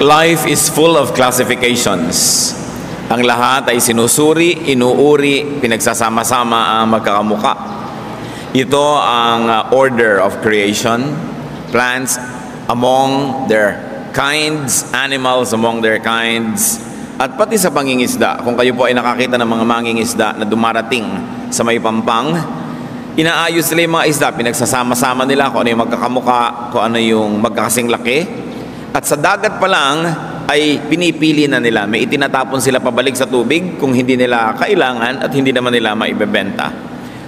Life is full of classifications. Ang lahat ay sinusuri, inuuri, pinagsasama-sama ang magkakamuka. Ito ang order of creation. Plants among their kinds, animals among their kinds, at pati sa pangingisda. Kung kayo po ay nakakita ng mga mangingisda na dumarating sa may pampang, inaayos nila yung mga isda, pinagsasama-sama nila kung ano yung magkakamuka, kung ano yung magkakasing laki. At sa dagat pa lang ay pinipili na nila. May itinatapon sila pabalik sa tubig kung hindi nila kailangan at hindi naman nila maibebenta.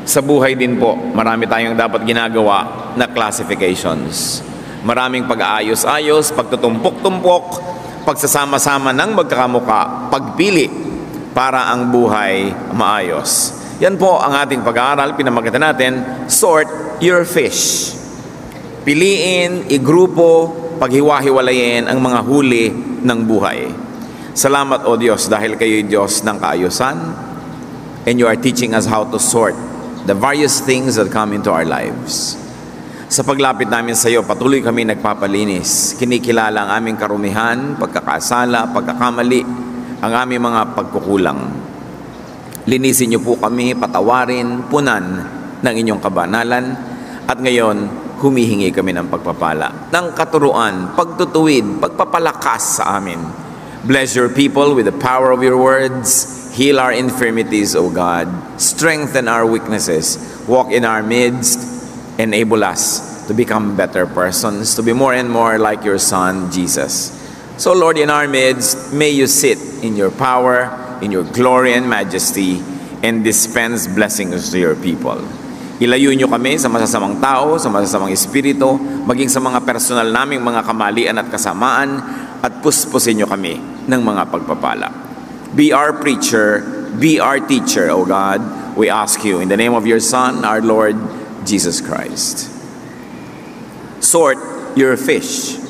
Sa buhay din po, marami tayong dapat ginagawa na classifications. Maraming pag-aayos-ayos, pagtutumpok-tumpok, pagsasama-sama ng magkakamuka, pagpili para ang buhay maayos. Yan po ang ating pag-aaral. Pinamagatan natin, sort your fish. Piliin, igrupo, paghiwa-hiwalayin ang mga huli ng buhay. Salamat, O Diyos, dahil kayo'y Diyos ng kaayusan, and you are teaching us how to sort the various things that come into our lives. Sa paglapit namin sa iyo, patuloy kami nagpapalinis. Kinikilala ang aming karumihan, pagkakasala, pagkakamali, ang aming mga pagkukulang. Linisin niyo po kami, patawarin, punan ng inyong kabanalan, at ngayon, humihingi kami ng pagpapala, ng katuruan, pagtutuwid, pagpapalakas sa amin. Bless your people with the power of your words. Heal our infirmities, O God. Strengthen our weaknesses. Walk in our midst. Enable us to become better persons, to be more and more like your Son, Jesus. So, Lord, in our midst, may you sit in your power, in your glory and majesty, and dispense blessings to your people. Ilayo nyo kami sa masasamang tao, sa masasamang espiritu, maging sa mga personal naming mga kamalian at kasamaan, at puspusin nyo kami ng mga pagpapala. Be our preacher, be our teacher, O God. We ask you in the name of your Son, our Lord, Jesus Christ. Sort your fish.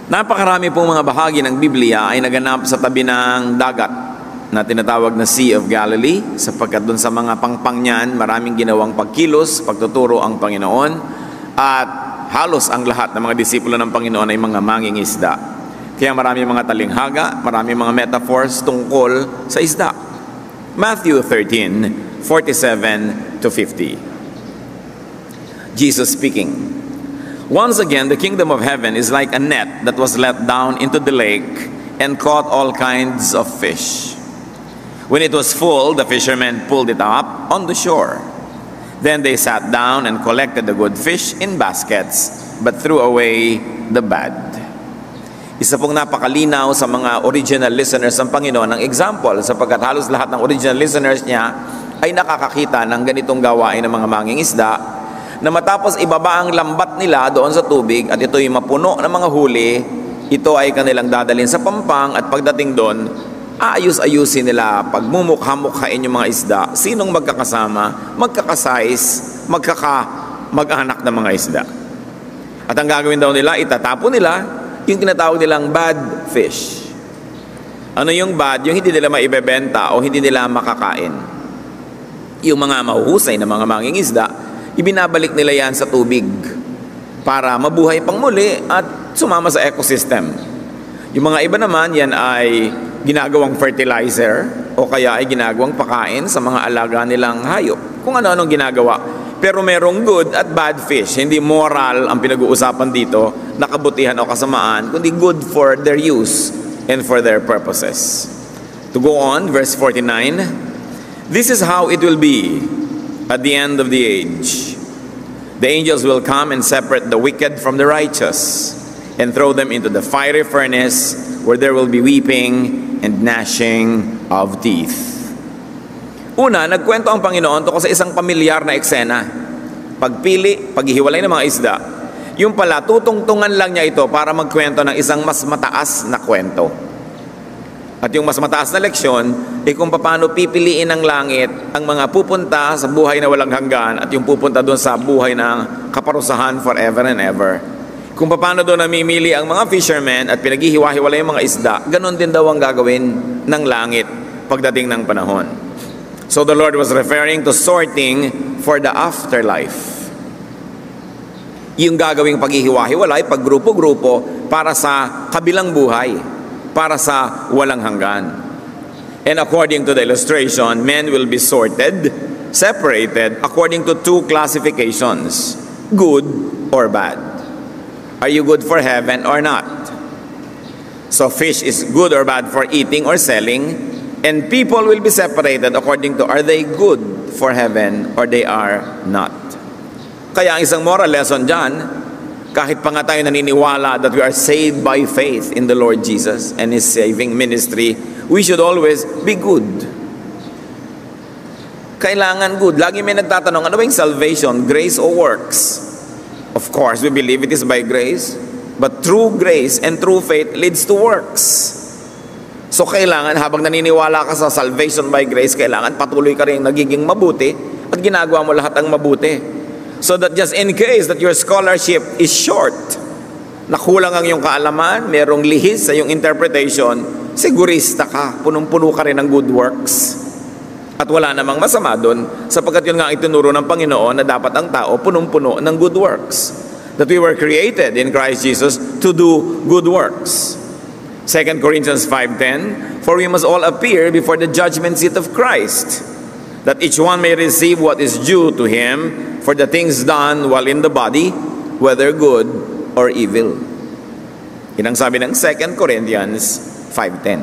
Napakarami pong mga bahagi ng Biblia ay naganap sa tabi ng dagat na tinatawag na Sea of Galilee, sapagkat doon sa mga pangpang niyan, maraming ginawang pagkilos, pagtuturo ang Panginoon, at halos ang lahat ng mga disipulo ng Panginoon ay mga mangingisda. Kaya maraming mga talinghaga, maraming mga metaphors tungkol sa isda. Matthew 13:47 to 50. Jesus speaking. Once again, the kingdom of heaven is like a net that was let down into the lake and caught all kinds of fish. When it was full, the fishermen pulled it up on the shore. Then they sat down and collected the good fish in baskets, but threw away the bad. Isa pong napakalinaw sa mga original listeners ng Panginoon ng example, sapagkat halos lahat ng original listeners niya ay nakakakita ng ganitong gawain ng mga mangingisda, na matapos ibaba ang lambat nila doon sa tubig at ito'y mapuno ng mga huli, ito ay kanilang dadalhin sa pampang, at pagdating doon, aayos-ayusin nila, pagmumukha-mukhain yung mga isda, sinong magkakasama, magkakasize, mag-anak ng mga isda. At ang gagawin daw nila, itatapon nila yung tinatawag nilang bad fish. Ano yung bad? Yung hindi nila maibebenta o hindi nila makakain. Yung mga mahuhusay na mga mangingisda, ibinabalik nila yan sa tubig para mabuhay pang muli at sumama sa ecosystem. Yung mga iba naman, yan ay ginagawang fertilizer o kaya ay ginagawang pakain sa mga alaga nilang hayop. Kung ano-anong ginagawa. Pero merong good at bad fish. Hindi moral ang pinag-uusapan dito na kabutihan o kasamaan, kundi good for their use and for their purposes. To go on, verse 49, this is how it will be at the end of the age. The angels will come and separate the wicked from the righteous and throw them into the fiery furnace where there will be weeping and gnashing of teeth. Una, nagkwento ang Panginoon tungkol sa isang pamilyar na eksena. Pagpili, paghihiwalay ng mga isda. Yung pala, tutungtungan lang niya ito para magkwento ng isang mas mataas na kwento. At yung mas mataas na leksyon, kung paano pipiliin ng langit ang mga pupunta sa buhay na walang hanggan at yung pupunta doon sa buhay ng kaparusahan forever and ever. Kung paano doon namimili ang mga fishermen at pinaghihiwa-hiwalay ang mga isda, ganon din daw ang gagawin ng langit pagdating ng panahon. So the Lord was referring to sorting for the afterlife. yung gagawing paghihiwa-hiwalay, paggrupo-grupo para sa kabilang buhay, para sa walang hanggan. And according to the illustration, men will be sorted, separated according to two classifications, good or bad. Are you good for heaven or not? So fish is good or bad for eating or selling, and people will be separated according to are they good for heaven or they are not. Kaya ang isang moral lesson dyan, kahit pa nga tayo naniniwala that we are saved by faith in the Lord Jesus and His saving ministry, we should always be good. Kailangan good. Lagi may nagtatanong, ano ba yung salvation? Grace or works? Of course, we believe it is by grace, but true grace and true faith leads to works. So kailangan, habang naniniwala ka sa salvation by grace, kailangan patuloy ka rin nagiging mabuti at ginagawa mo lahat ang mabuti. So that just in case that your scholarship is short, nakulang ang iyong kaalaman, merong lihis sa iyong interpretation, sigurista ka, punong-puno ka rin ng good works. At wala namang masama doon, sapagkat yun nga itinuro ng Panginoon na dapat ang tao punong-puno ng good works. That we were created in Christ Jesus to do good works. 2 Corinthians 5:10, for we must all appear before the judgment seat of Christ, that each one may receive what is due to him for the things done while in the body, whether good or evil. Yan ang sabi ng 2 Corinthians 5:10.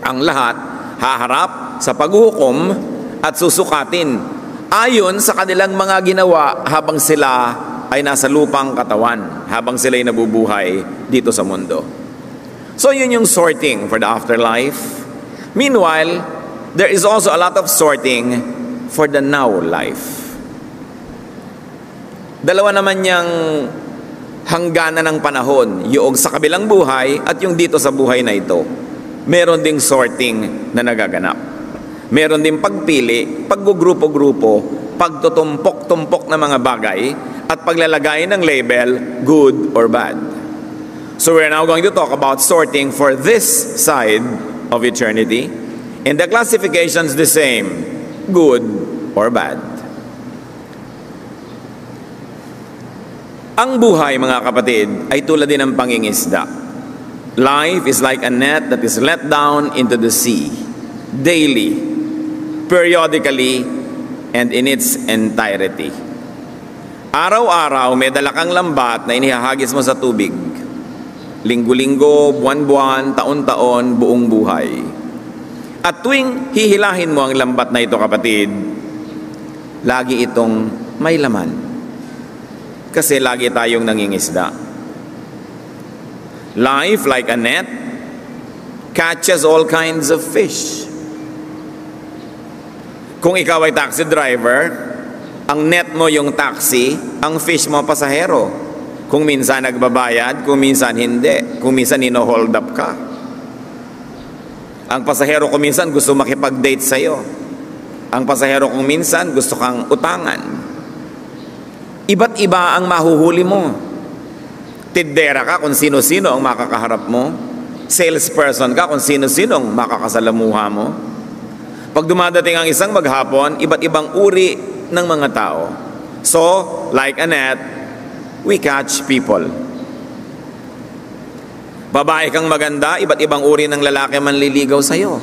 Ang lahat haharap sa paghuhukom at susukatin ayon sa kanilang mga ginawa habang sila ay nasa lupang katawan, habang sila ay nabubuhay dito sa mundo. So yun yung sorting for the afterlife. Meanwhile, there is also a lot of sorting for the now life. Dalawa naman niyang hangganan ng panahon, yung sa kabilang buhay at yung dito sa buhay na ito. Meron ding sorting na nagaganap. Meron ding pagpili, paggugrupo-grupo, pagtutumpok-tumpok na mga bagay, at paglalagay ng label, good or bad. So we're now going to talk about sorting for this side of eternity. And the classification's the same, good or bad. Ang buhay, mga kapatid, ay tulad din ng pangingisda. Life is like a net that is let down into the sea, daily, periodically, and in its entirety. Araw-araw, may dala kang lambat na inihahagis mo sa tubig. Linggo-linggo, buwan-buwan, taon-taon, buong buhay. At tuwing hihilahin mo ang lambat na ito, kapatid, lagi itong may laman. Kasi lagi tayong nangingisda. Life, like a net, catches all kinds of fish. Kung ikaw ay taxi driver, ang net mo yung taxi, ang fish mo pasahero. Kung minsan nagbabayad, kung minsan hindi. Kung minsan ino-hold up ka. Ang pasahero kung minsan gusto makipag-date sa'yo. Ang pasahero kung minsan gusto kang utangan. Iba't iba ang mahuhuli mo. Tindera ka kung sino-sino ang makakaharap mo. Salesperson ka kung sino-sino ang makakasalamuha mo. Pag dumadating ang isang maghapon, iba't ibang uri ng mga tao. So, like a net, we catch people. Babae kang maganda, iba't ibang uri ng lalaki manliligaw sa'yo.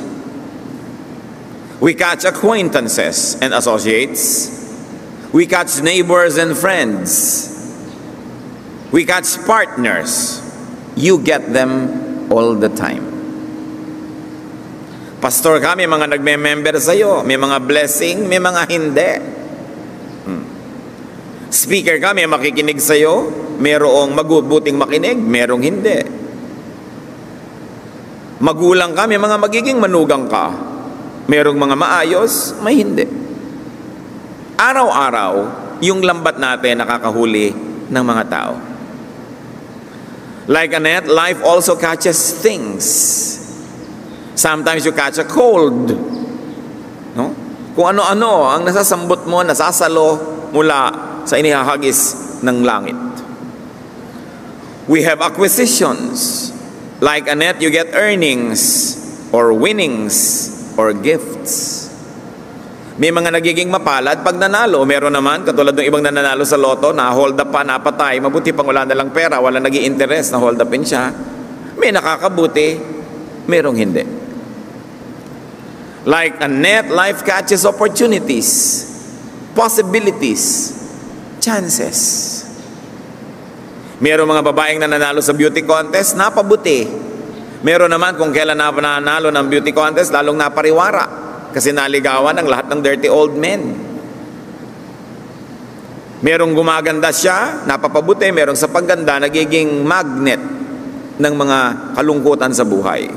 We catch acquaintances and associates. We catch neighbors and friends. We catch partners. You get them all the time. Pastor ka, may mga nagme-member sa'yo. May mga blessing, may mga hindi. Speaker ka, may makikinig sa'yo. Merong mabuting makinig, merong hindi. Magulang ka, may mga magiging manugang ka. Merong mga maayos, may hindi. Araw-araw, yung lambat natin nakakahuli ng mga tao. Like a net, life also catches things. Sometimes you catch a cold. No? Kung ano-ano ang nasasambot mo, nasasalo mula sa inihahagis ng langit. We have acquisitions. Like a net, you get earnings or winnings or gifts. May mga nagiging mapalad pag nanalo. Meron naman, katulad ng ibang nananalo sa loto, na hold up pa, napatay, mabuti pang wala na lang pera, wala naging interest, na hold upin siya. May nakakabuti, merong hindi. Like a net, life catches opportunities, possibilities, chances. Meron mga babaeng nananalo sa beauty contest, napabuti. Meron naman kung kailan nananalo ng beauty contest, lalong napariwara. Kasi naligawan ang lahat ng dirty old men. Merong gumaganda siya, napapabuti. Merong sa pagganda, nagiging magnet ng mga kalungkutan sa buhay.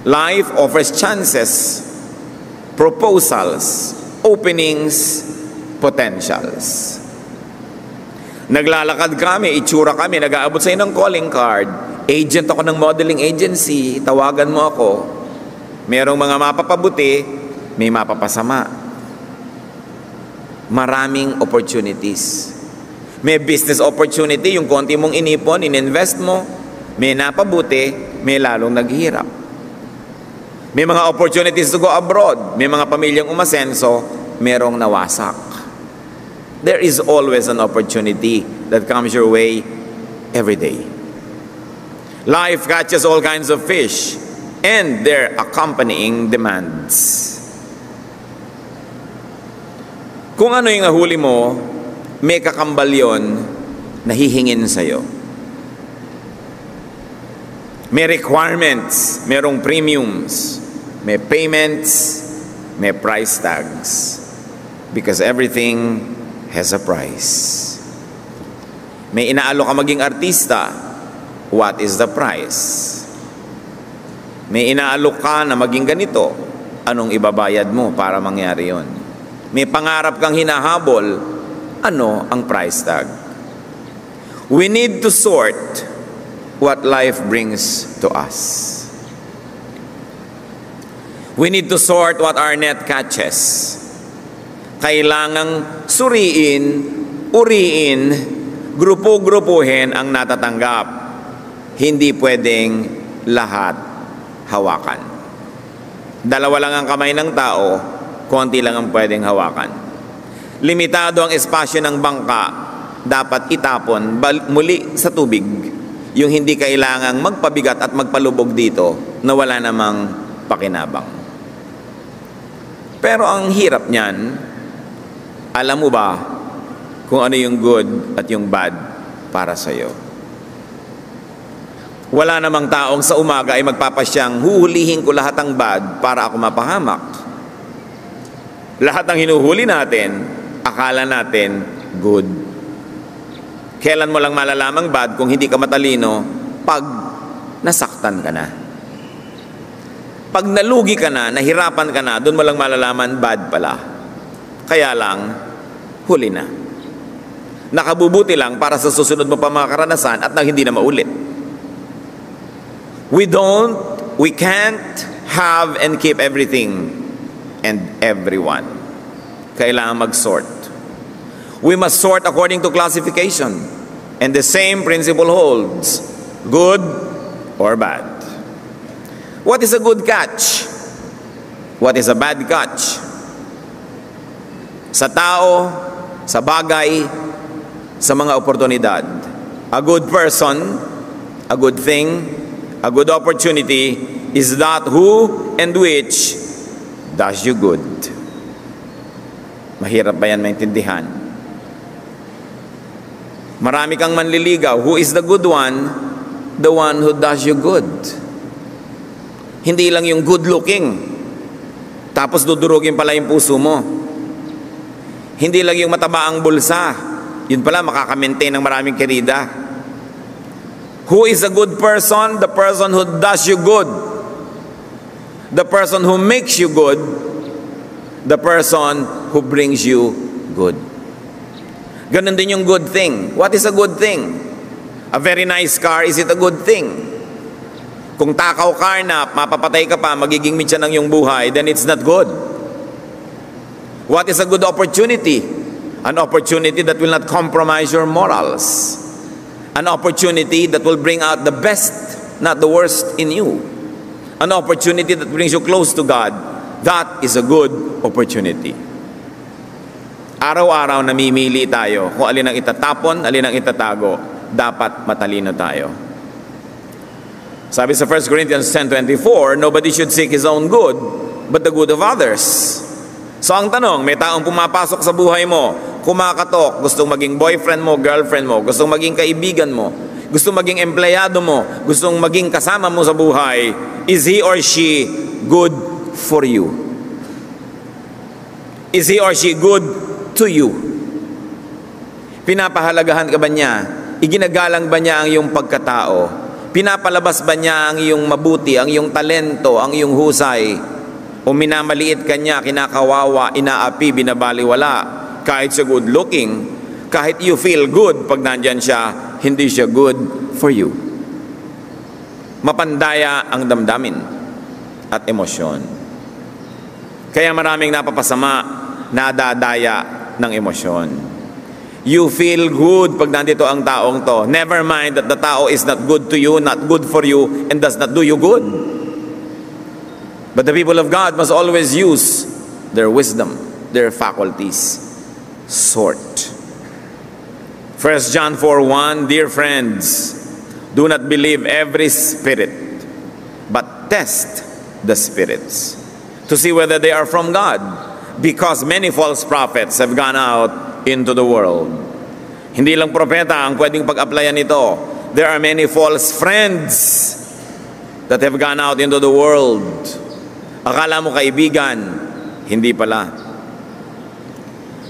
Life offers chances, proposals, openings, potentials. Naglalakad kami, itsura kami, nag-aabot sa ng calling card. Agent ako ng modeling agency, tawagan mo ako. Merong mga mapapabuti, may mapapasama. Maraming opportunities. May business opportunity, yung konti mong inipon, ininvest mo, may napabuti, may lalong naghihirap. May mga opportunities to go abroad, may mga pamilyang umasenso, merong nawasak. There is always an opportunity that comes your way every day. Life catches all kinds of fish and their accompanying demands. Kung ano yung nahuli mo, may kakambal yun na hihingin sa'yo. May requirements, merong premiums, may payments, may price tags. Because everything has a price. May inaalok ka maging artista, what is the price? May inaalok ka na maging ganito, anong ibabayad mo para mangyari yon? May pangarap kang hinahabol, ano ang price tag? We need to sort what life brings to us. We need to sort what our net catches. Kailangang suriin, uriin, grupo-grupuhin ang natatanggap. Hindi pwedeng lahat hawakan. Dalawa lang ang kamay ng tao, konti lang ang pwedeng hawakan. Limitado ang espasyo ng bangka, dapat itapon muli sa tubig. Yung hindi kailangang magpabigat at magpalubog dito na wala namang pakinabang. Pero ang hirap niyan, alam mo ba kung ano yung good at yung bad para sa'yo? Wala namang taong sa umaga ay magpapasyang, huhulihin ko lahat ng bad para ako mapahamak. Lahat ng hinuhuli natin, akala natin good. Kailan mo lang malalamang bad kung hindi ka matalino? Pag nasaktan ka na. Pag nalugi ka na, nahirapan ka na, doon mo lang malalaman bad pala. Kaya lang, huli na. Nakabubuti lang para sa susunod mo pa mga karanasan at nang hindi na maulit. We can't have and keep everything and everyone. Kailangan mag-sort. We must sort according to classification. And the same principle holds, good or bad. What is a good catch? What is a bad catch? Sa tao, sa bagay, sa mga oportunidad. A good person, a good thing, a good opportunity is that who and which does you good. Mahirap ba yan maintindihan? Marami kang manliligaw. Who is the good one? The one who does you good. Hindi lang yung good looking, tapos dudurugin pala yung puso mo. Hindi lang yung mataba ang bulsa, yun pala makaka-maintain ng maraming kerida. Who is a good person? The person who does you good. The person who makes you good. The person who brings you good. Ganon din yung good thing. What is a good thing? A very nice car, is it a good thing? Kung takaw car na, mapapatay ka pa, magiging mitya ng iyong buhay, then it's not good. What is a good opportunity? An opportunity that will not compromise your morals. An opportunity that will bring out the best, not the worst in you. An opportunity that brings you close to God, that is a good opportunity. Araw-araw namimili tayo kung alin ang itatapon, alin ang itatago. Dapat matalino tayo. Sabi sa 1 Corinthians 10:24, nobody should seek his own good, but the good of others. So ang tanong, may taong pumapasok sa buhay mo, kumakatok, gustong maging boyfriend mo, girlfriend mo, gustong maging kaibigan mo, gustong maging empleyado mo, gustong maging kasama mo sa buhay, is he or she good for you? Is he or she good to you? Pinapahalagahan ka ba niya? Iginagalang ba niya ang iyong pagkatao? Pinapalabas ba niya ang iyong mabuti, ang iyong talento, ang iyong husay? O minamaliit ka niya, kinakawawa, inaapi, binabaliwala? Kahit siya good looking, kahit you feel good pag nandyan siya, hindi siya good for you. Mapandaya ang damdamin at emosyon. Kaya maraming napapasama, nadadaya ng emosyon. You feel good pag nandito ang taong to. Never mind that the tao is not good to you, not good for you, and does not do you good. But the people of God must always use their wisdom, their faculties. Sort. 1 John 4:1, dear friends, do not believe every spirit, but test the spirits to see whether they are from God, because many false prophets have gone out into the world. Hindi lang propeta ang pwedeng pag-applyan ito. There are many false friends that have gone out into the world. Akala mo kaibigan, hindi pala.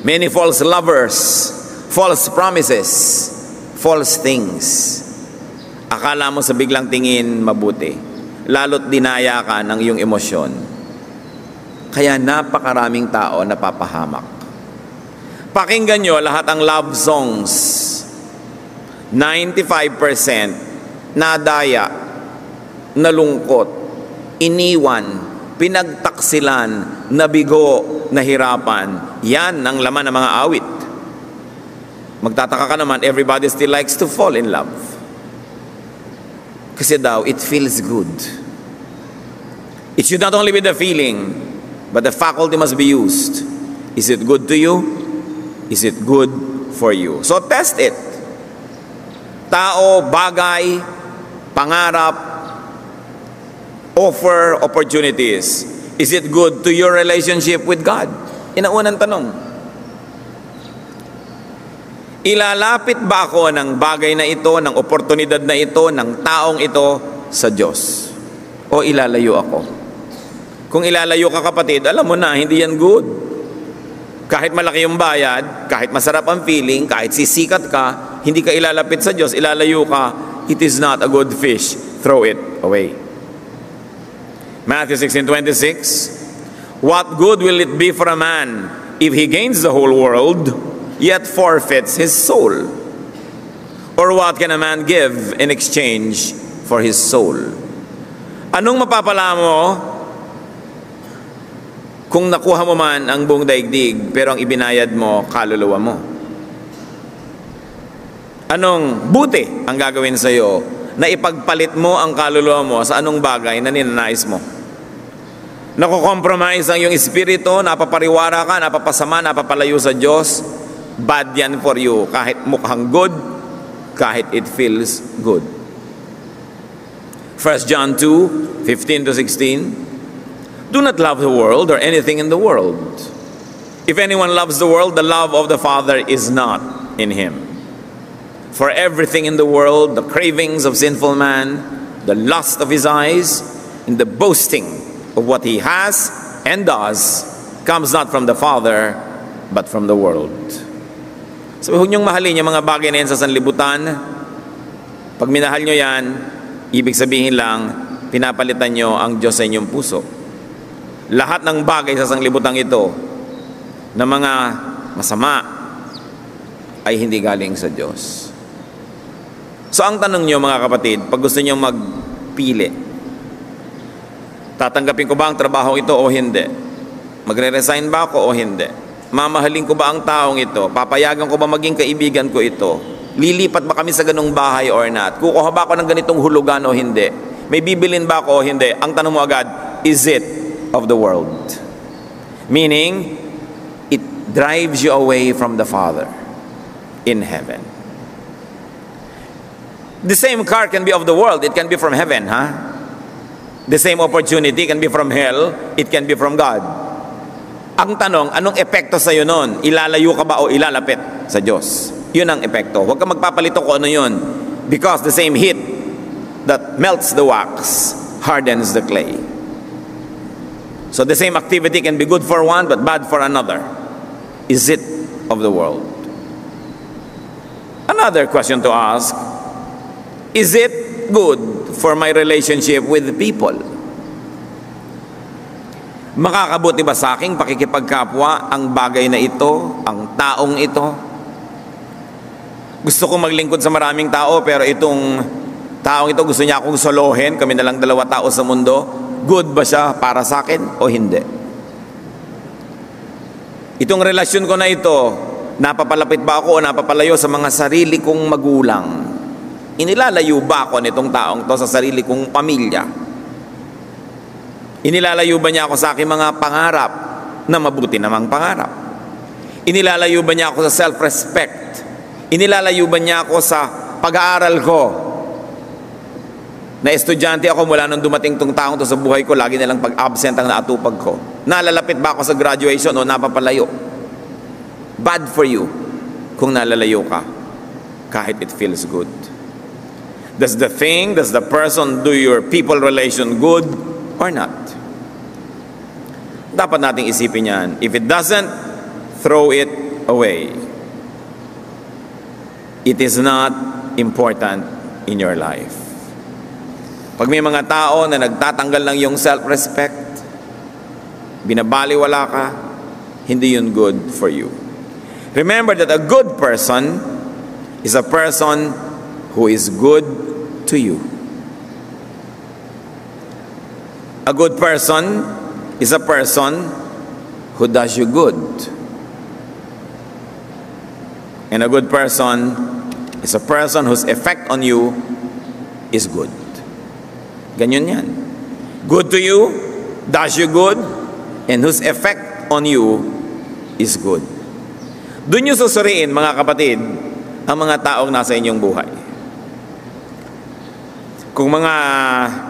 Many false lovers, false promises, false things. Akala mo sa biglang tingin mabuti, lalo't dinaya ka ng iyong emosyon. Kaya napakaraming tao napapahamak. Pakinggan nyo lahat ang love songs. 95% nadaya, nalungkot, iniwan, pinagtaksilan, nabigo, nahirapan. Yan ang laman ng mga awit. Magtataka ka naman, everybody still likes to fall in love. Kasi daw, it feels good. It should not only be the feeling, but the faculty must be used. Is it good to you? Is it good for you? So test it. Tao, bagay, pangarap, offer, opportunities. Is it good to your relationship with God? Inaunang tanong. Ilalapit ba ako ng bagay na ito, ng oportunidad na ito, ng taong ito sa Diyos? O ilalayo ako? Kung ilalayo ka, kapatid, alam mo na, hindi yan good. Kahit malaki yung bayad, kahit masarap ang feeling, kahit sisikat ka, hindi ka ilalapit sa Diyos, ilalayo ka, it is not a good fish. Throw it away. Matthew 16:26, what good will it be for a man if he gains the whole world, yet forfeits his soul? Or what can a man give in exchange for his soul? Anong mapapala mo kung nakuha mo man ang buong daigdig, pero ang ibinayad mo, kaluluwa mo? Anong buti ang gagawin sa iyo na ipagpalit mo ang kaluluwa mo sa anong bagay na ninanais mo? Nakukompromise ang iyong espiritu, napapariwara ka, napapasama, napapalayo sa Diyos, bad yan for you. Kahit mukhang good, kahit it feels good. 1 John 2:15-16, do not love the world or anything in the world. If anyone loves the world, the love of the Father is not in him. For everything in the world, the cravings of sinful man, the lust of his eyes, and the boasting of what he has and does, comes not from the Father, but from the world. So huwag niyong mahalin yung mga bagay na yan sa sanlibutan. Pag minahal nyo yan, ibig sabihin lang, pinapalitan nyo ang Diyos sa inyong puso. Lahat ng bagay sa sanglibutan ito na mga masama ay hindi galing sa Diyos. So ang tanong nyo, mga kapatid, pag gusto nyo magpili, tatanggapin ko ba ang trabaho ito o hindi? Magre-resign ba ako o hindi? Mamahalin ko ba ang taong ito? Papayagan ko ba maging kaibigan ko ito? Lilipat ba kami sa ganung bahay or not? Kukuha ba ako ng ganitong hulugan o hindi? May bibilin ba ako o hindi? Ang tanong mo agad, is it of the world. Meaning, it drives you away from the Father in heaven. The same car can be of the world, it can be from heaven, The same opportunity can be from hell, it can be from God. Ang tanong, anong epekto sa'yo nun? Ilalayo ka ba o ilalapit sa Diyos? Yun ang epekto. Huwag ka magpapalito kung ano yun. Because the same heat that melts the wax hardens the clay. So the same activity can be good for one but bad for another. Is it of the world? Another question to ask, is it good for my relationship with people? Makakabuti ba sa aking pakikipagkapwa ang bagay na ito, ang taong ito? Gusto kong maglingkod sa maraming tao, pero itong taong ito gusto niya akong solohin, kami na lang 2 tao sa mundo. Good ba siya para sa akin o hindi? Itong relasyon ko na ito, napapalapit ba ako o napapalayo sa mga sarili kong magulang? Inilalayo ba ako nitong taong to sa sarili kong pamilya? Inilalayo ba niya ako sa aking mga pangarap na mabuti namang pangarap? Inilalayo ba niya ako sa self-respect? Inilalayo ba niya ako sa pag-aaral ko? Na estudyante ako mula nung dumating tong taong to sa buhay ko, lagi nilang pag-absent ang naatupag ko. Nalalapit ba ako sa graduation o napapalayo? Bad for you kung nalalayo ka, kahit it feels good. Does the person do your people relation good or not? Dapat nating isipin yan. If it doesn't, throw it away. It is not important in your life. Pag may mga tao na nagtatanggal ng iyong self-respect, binabaliwala ka, hindi yun good for you. Remember that a good person is a person who is good to you. A good person is a person who does you good. And a good person is a person whose effect on you is good. Ganyan yan. Good to you, does you good, and whose effect on you is good. Doon nyo susuriin, mga kapatid, ang mga taong nasa inyong buhay. Kung mga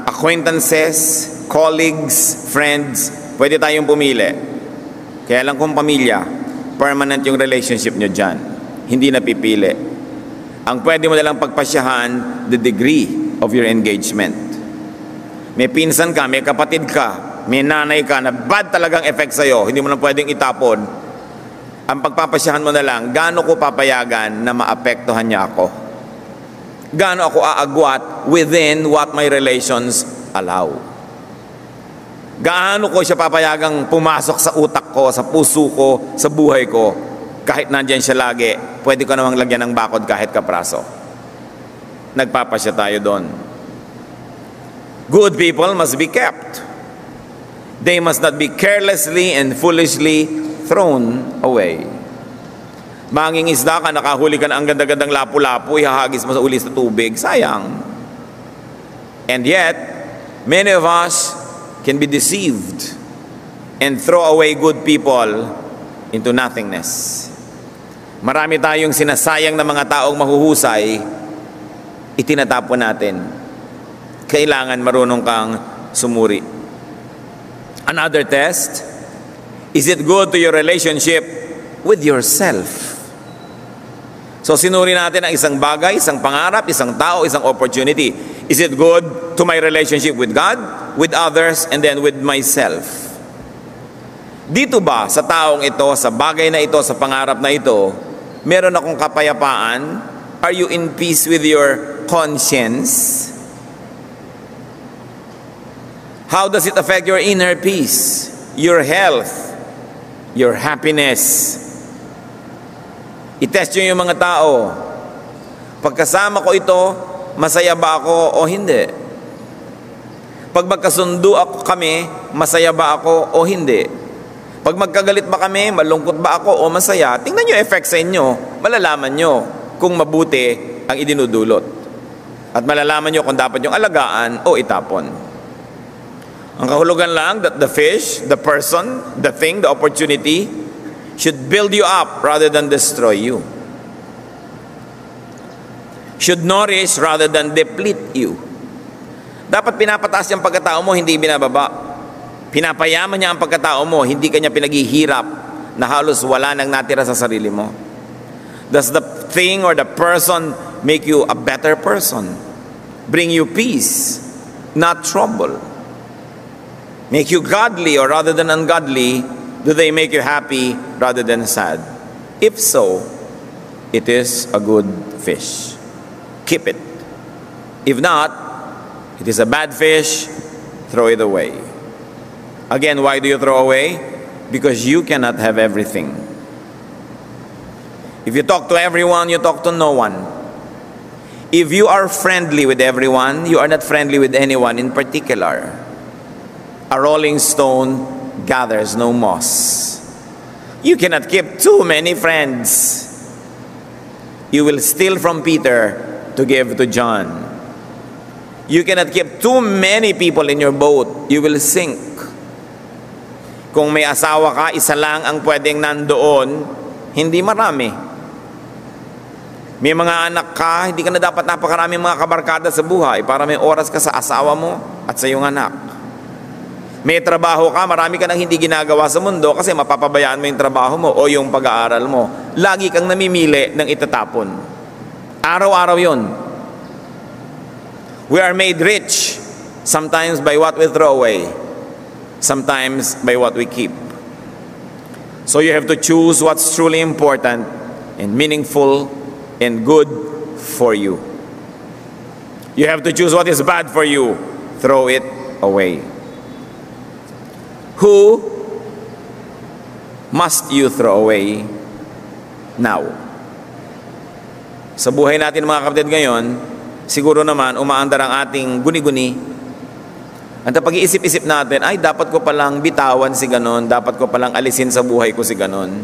acquaintances, colleagues, friends, pwede tayong pumili. Kaya lang kung pamilya, permanent yung relationship nyo dyan. Hindi napipili. Ang pwede mo nalang pagpasyahan, the degree of your engagement. May pinsan ka, may kapatid ka, may nanay ka na bad talagang effect sa'yo, hindi mo na pwedeng itapon. Ang pagpapasyahan mo na lang, gaano ko papayagan na maapektuhan niya ako? Gaano ako aagwat within what my relations allow? Gaano ko siya papayagang pumasok sa utak ko, sa puso ko, sa buhay ko? Kahit nandyan siya lagi, pwede ko namang lagyan ng bakod kahit kapraso. Nagpapasya tayo doon. Good people must be kept. They must not be carelessly and foolishly thrown away. Manging isda ka, nakahuli ka na ang ganda-gandang lapu-lapu, ihahagis mo sa uli sa tubig, sayang. And yet, many of us can be deceived and throw away good people into nothingness. Marami tayong sinasayang na mga taong mahuhusay, itinatapon natin. Kailangan marunong kang sumuri. Another test, is it good to your relationship with yourself? So sinuri natin ang isang bagay, isang pangarap, isang tao, isang opportunity. Is it good to my relationship with God, with others, and then with myself? Dito ba sa taong ito, sa bagay na ito, sa pangarap na ito, meron akong kapayapaan? Are you in peace with your conscience? How does it affect your inner peace, your health, your happiness? I-test nyo yung mga tao. Pagkasama ko ito, masaya ba ako o hindi? Pag magkasundo ako kami, masaya ba ako o hindi? Pag magkagalit ba kami, malungkot ba ako o masaya? Tingnan nyo effect sa inyo. Malalaman nyo kung mabuti ang idinudulot. At malalaman nyo kung dapat yung alagaan o itapon. Ang kahulugan lang that the fish, the person, the thing, the opportunity should build you up rather than destroy you. Should nourish rather than deplete you. Dapat pinapataas yung pagkatao mo, hindi binababa. Pinapayaman niya ang pagkatao mo, hindi kanya pinaghihirap na halos wala nang natira sa sarili mo. Does the thing or the person make you a better person? Bring you peace, not trouble? Make you godly or rather than ungodly? Do they make you happy rather than sad? If so, it is a good fish. Keep it. If not, it is a bad fish. Throw it away. Again, why do you throw away? Because you cannot have everything. If you talk to everyone, you talk to no one. If you are friendly with everyone, you are not friendly with anyone in particular. A rolling stone gathers no moss. You cannot keep too many friends. You will steal from Peter to give to John. You cannot keep too many people in your boat. You will sink. Kung may asawa ka, isa lang ang pwedeng nandoon, hindi marami. May mga anak ka, hindi ka na dapat napakaraming mga kabarkada sa buhay para may oras ka sa asawa mo at sa iyong anak. May trabaho ka, marami ka nang hindi ginagawa sa mundo kasi mapapabayaan mo yung trabaho mo o yung pag-aaral mo. Lagi kang namimili ng itatapon. Araw-araw yun. We are made rich, sometimes by what we throw away, sometimes by what we keep. So you have to choose what's truly important and meaningful and good for you. You have to choose what is bad for you. Throw it away. Who must you throw away now? Sa buhay natin mga kapatid ngayon, siguro naman umaandar ang ating guni-guni. At pag-iisip-isip natin, ay dapat ko palang bitawan si ganon, dapat ko palang alisin sa buhay ko si ganon.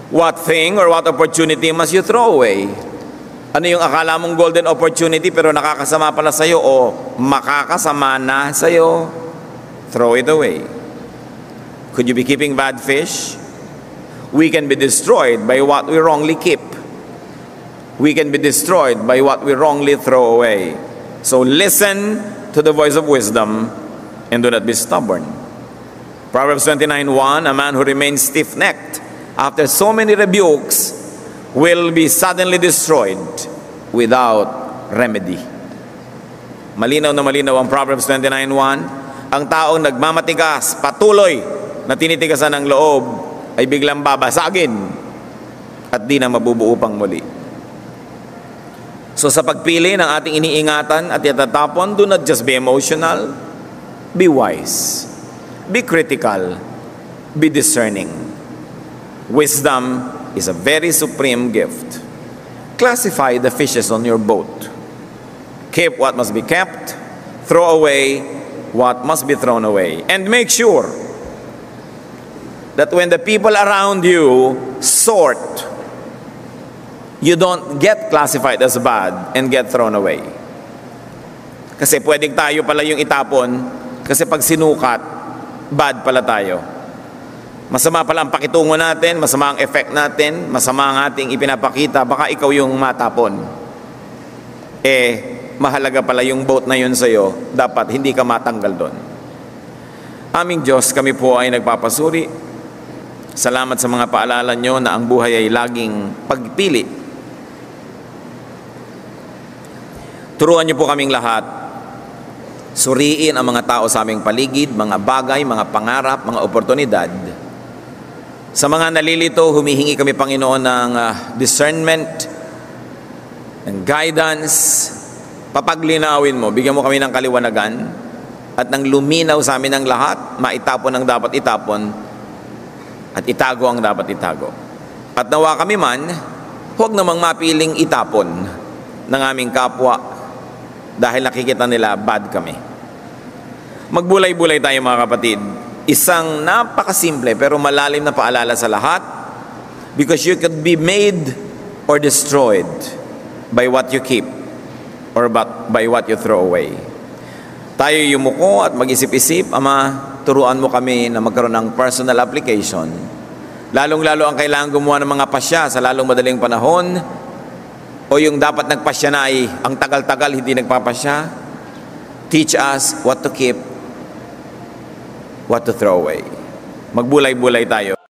What thing or what opportunity must you throw away? Ano yung akala mong golden opportunity pero nakakasama pala sa'yo o makakasama na sa'yo? Throw it away. Could you be keeping bad fish? We can be destroyed by what we wrongly keep. We can be destroyed by what we wrongly throw away. So listen to the voice of wisdom and do not be stubborn. Proverbs 29:1, a man who remains stiff-necked after so many rebukes will be suddenly destroyed without remedy. Malinaw na malinaw ang Proverbs 29:1. Ang taong nagmamatigas, patuloy na tinitigasan ng loob, ay biglang babasagin at di na mabubuo pang muli. So sa pagpili ng ating iniingatan at itatapon, do not just be emotional, be wise, be critical, be discerning. Wisdom is a very supreme gift. Classify the fishes on your boat. Keep what must be kept, throw away what must be thrown away. And make sure that when the people around you sort, you don't get classified as bad and get thrown away. Kasi pwedeng tayo pala yung itapon, kasi pag sinukat, bad pala tayo. Masama pala ang pakitungo natin, masama ang effect natin, masama ang ating ipinapakita, baka ikaw yung matapon. Mahalaga pala yung boat na yun sa'yo, dapat hindi ka matanggal doon. Aming Diyos, kami po ay nagpapasuri. Salamat sa mga paalala nyo na ang buhay ay laging pagpili. Turuan nyo po kaming lahat. Suriin ang mga tao sa aming paligid, mga bagay, mga pangarap, mga oportunidad. Sa mga nalilito, humihingi kami, Panginoon, ng discernment and guidance. Papaglinawin mo, bigyan mo kami ng kaliwanagan at nang luminaw sa amin ang lahat, maitapon ang dapat itapon at itago ang dapat itago. At nawa kami man, huwag namang mapiling itapon ng aming kapwa dahil nakikita nila bad kami. Magbulay-bulay tayo mga kapatid. Isang napakasimple pero malalim na paalala sa lahat, because you could be made or destroyed by what you keep or by what you throw away. Tayo yumuko at mag-isip-isip, Ama, turuan mo kami na magkaroon ng personal application. Lalong-lalo ang kailangan gumawa ng mga pasya sa lalong madaling panahon, o yung dapat nagpasya na ay ang tagal-tagal hindi nagpapasya. Teach us what to keep, what to throw away. Magbulay-bulay tayo.